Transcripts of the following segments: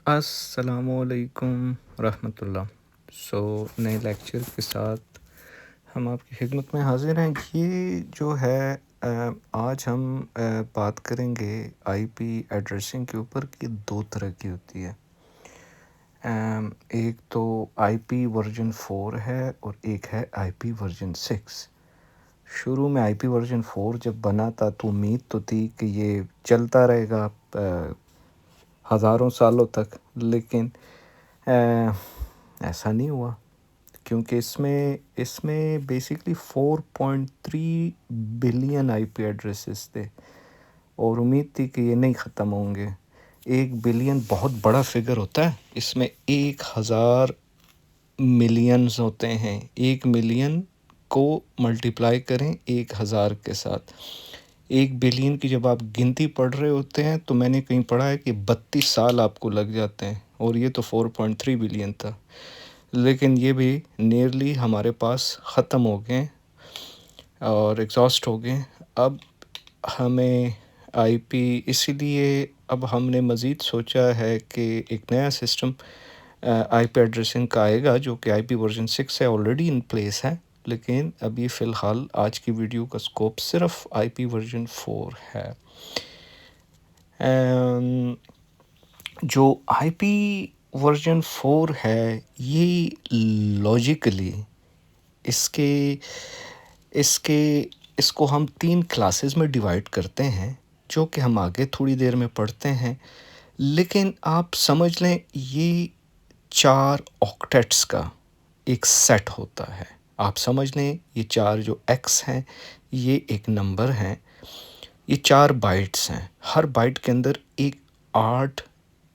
السلام علیکم ورحمۃ اللہ۔ نئے لیکچر کے ساتھ ہم آپ کی خدمت میں حاضر ہیں۔ یہ جو ہے آج ہم بات کریں گے آئی پی ایڈریسنگ کے اوپر کہ دو طرح کی ہوتی ہے۔ ایک تو آئی پی ورژن 4 ہے اور ایک ہے آئی پی ورژن 6۔ شروع میں آئی پی ورژن 4 جب بنا تھا تو امید تو تھی کہ یہ چلتا رہے گا ہزاروں سالوں تک، لیکن ایسا نہیں ہوا، کیونکہ اس میں بیسکلی 4.3 بلین آئی پی ایڈریسز تھے اور امید تھی کہ یہ نہیں ختم ہوں گے۔ 1 بلین بہت بڑا فگر ہوتا ہے، اس میں 1000 ملینز ہوتے ہیں۔ 1 ملین کو ملٹیپلائی کریں 1000 کے ساتھ۔ 1 بلین کی جب آپ گنتی پڑھ رہے ہوتے ہیں تو میں نے کہیں پڑھا ہے کہ 32 سال آپ کو لگ جاتے ہیں، اور یہ تو 4.3 بلین تھا، لیکن یہ بھی نیئرلی ہمارے پاس ختم ہو گئے اور ایگزاسٹ ہو گئے۔ اب ہمیں آئی پی، اسی لیے اب ہم نے مزید سوچا ہے کہ ایک نیا سسٹم آئی پی ایڈریسنگ کا آئے گا، جو کہ آئی پی ورژن 6 ہے، آلریڈی ان پلیس ہے، لیکن ابھی فی الحال آج کی ویڈیو کا سکوپ صرف آئی پی ورژن 4 ہے۔ جو آئی پی ورژن 4 ہے، یہ لاجیکلی اس کو ہم 3 کلاسز میں ڈیوائڈ کرتے ہیں، جو کہ ہم آگے تھوڑی دیر میں پڑھتے ہیں، لیکن آپ سمجھ لیں یہ 4 آکٹیٹس کا ایک سیٹ ہوتا ہے۔ آپ سمجھ لیں یہ 4 جو ایکس ہیں یہ ایک نمبر ہیں، یہ 4 بائٹس ہیں، ہر بائٹ کے اندر ایک 8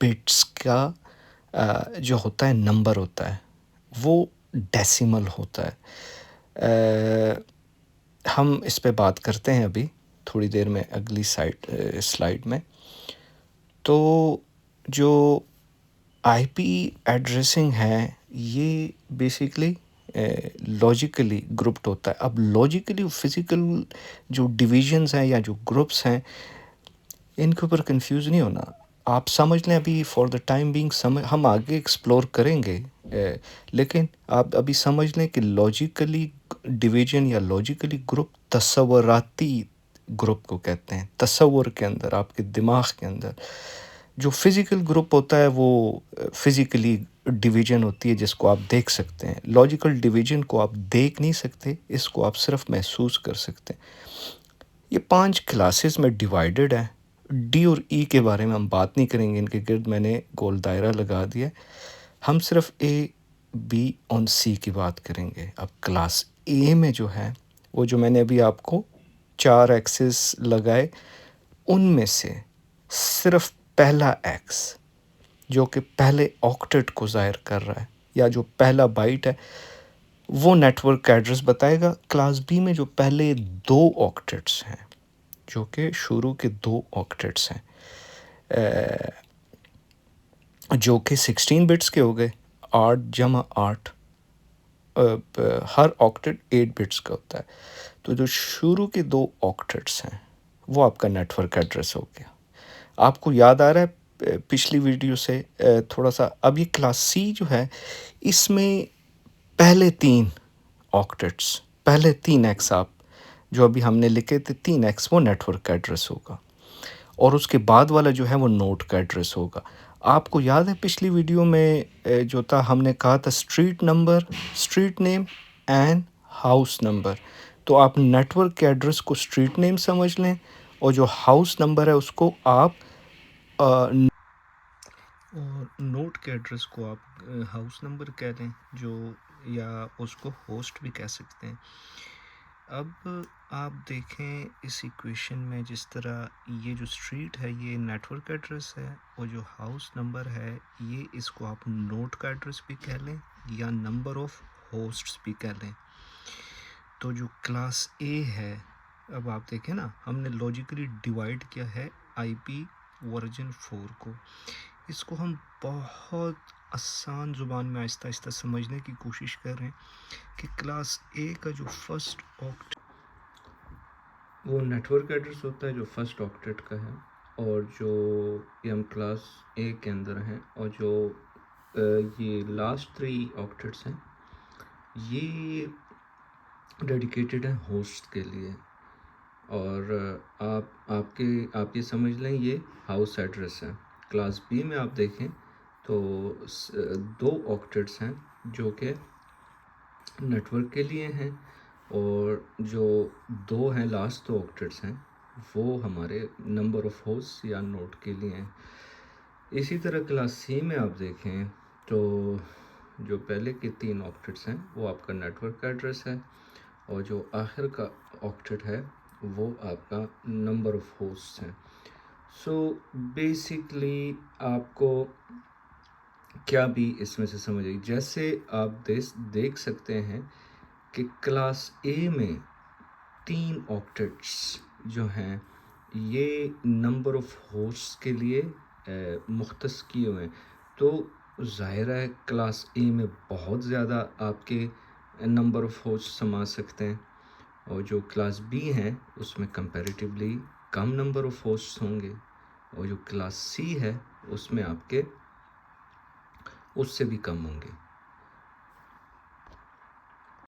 بٹس کا جو ہوتا ہے نمبر ہوتا ہے، وہ ڈیسیمل ہوتا ہے۔ ہم اس پہ بات کرتے ہیں ابھی تھوڑی دیر میں اگلی سلائیڈ میں۔ تو جو آئی پی ایڈریسنگ ہے یہ بیسیکلی لاجیکلی گروپڈ ہوتا ہے۔ اب لاجیکلی فزیکل جو ڈویژنز ہیں یا جو گروپس ہیں، ان کے اوپر کنفیوز نہیں ہونا۔ آپ سمجھ لیں ابھی فار دا ٹائم بینگ ہم آگے ایکسپلور کریں گے، لیکن آپ ابھی سمجھ لیں کہ لاجیکلی ڈویژن یا لاجیکلی گروپ تصوراتی گروپ کو کہتے ہیں۔ تصور کے اندر، آپ کے دماغ کے اندر جو فزیکل گروپ ہوتا ہے وہ فزیکلی ڈویژن ہوتی ہے جس کو آپ دیکھ سکتے ہیں۔ لاجیکل ڈویژن کو آپ دیکھ نہیں سکتے، اس کو آپ صرف محسوس کر سکتے ہیں۔ یہ 5 کلاسز میں ڈیوائیڈڈ ہے۔ ڈی اور ای کے بارے میں ہم بات نہیں کریں گے، ان کے گرد میں نے گول دائرہ لگا دیا۔ ہم صرف اے، بی اور سی کی بات کریں گے۔ اب کلاس اے میں جو ہے، وہ جو میں نے ابھی آپ کو 4 ایکسز لگائے، ان میں سے صرف پہلا ایکس جو کہ پہلے آکٹیٹ کو ظاہر کر رہا ہے، یا جو پہلا بائٹ ہے، وہ نیٹ ورک ایڈریس بتائے گا۔ کلاس بی میں جو پہلے 2 آکٹیٹس ہیں، جو کہ شروع کے 2 آکٹیٹس ہیں، جو کہ 16 بٹس کے ہو گئے، 8 جمع 8، ہر آکٹیٹ 8 بٹس کا ہوتا ہے۔ تو جو شروع کے 2 آکٹیٹس ہیں وہ آپ کا نیٹ ورک ایڈریس ہو گیا۔ آپ کو یاد آ رہا ہے پچھلی ویڈیو سے تھوڑا سا؟ اب یہ کلاس سی جو ہے، اس میں پہلے 3 آکٹیٹس، پہلے 3 ایکس آپ جو ابھی ہم نے لکھے تھے، 3 ایکس، وہ نیٹ ورک ایڈریس ہوگا، اور اس کے بعد والا جو ہے وہ نوڈ کا ایڈریس ہوگا۔ آپ کو یاد ہے پچھلی ویڈیو میں جو تھا، ہم نے کہا تھا street number, street name and house number. تو آپ نیٹ ورک کے ایڈریس کو اسٹریٹ نیم سمجھ لیں، اور جو ہاؤس نمبر ہے اس کو آپ اور نوڈ کے ایڈریس کو آپ ہاؤس نمبر کہہ دیں، جو یا اس کو ہوسٹ بھی کہہ سکتے ہیں۔ اب آپ دیکھیں اس ایکویشن میں، جس طرح یہ جو اسٹریٹ ہے یہ نیٹ ورک ایڈریس ہے، اور جو ہاؤس نمبر ہے یہ اس کو آپ نوڈ کا ایڈریس بھی کہہ لیں یا نمبر آف ہوسٹس بھی کہہ لیں۔ تو جو کلاس اے ہے، اب آپ دیکھیں نا، ہم نے لاجیکلی ڈیوائڈ کیا ہے آئی پی ورژن 4 کو۔ اس کو ہم بہت آسان زبان میں آہستہ آہستہ سمجھنے کی کوشش کر رہے ہیں کہ کلاس اے کا جو فرسٹ آکٹیٹ، وہ نیٹ ورک ایڈریس ہوتا ہے جو فرسٹ آکٹیٹ کا ہے، اور جو یہ ہم کلاس اے کے اندر ہیں، اور جو یہ لاسٹ 3 آکٹیٹس ہیں یہ ڈیڈیکیٹڈ ہیں ہوسٹ کے لیے. اور آپ یہ سمجھ لیں یہ ہاؤس ایڈریس ہے. کلاس بی میں آپ دیکھیں تو 2 آکٹیٹس ہیں جو کہ نیٹ ورک کے لیے ہیں، اور جو 2 ہیں لاسٹ 2 آکٹیٹس ہیں وہ ہمارے نمبر آف ہوسٹ یا نوڈ کے لیے ہیں. اسی طرح کلاس سی میں آپ دیکھیں تو جو پہلے کے 3 آکٹیٹس ہیں وہ آپ کا نیٹ ورک ایڈریس ہے، اور جو آخر کا آکٹیٹ ہے وہ آپ کا نمبر آف ہوسٹ ہیں. سو بیسکلی آپ کو کیا بھی اس میں سے سمجھ آئی. جیسے آپ دیکھ سکتے ہیں کہ کلاس اے میں 3 آکٹیٹس جو ہیں یہ نمبر آف ہوسٹ کے لیے مختص کیے ہوئے ہیں، تو ظاہر ہے کلاس اے میں بہت زیادہ آپ کے نمبر آف ہوسٹ سما سکتے ہیں، اور جو کلاس بی ہیں اس میں comparatively come number of host ہوں گے، اور جو کلاس سی ہے اس میں آپ کے اس سے بھی کم ہوں گے.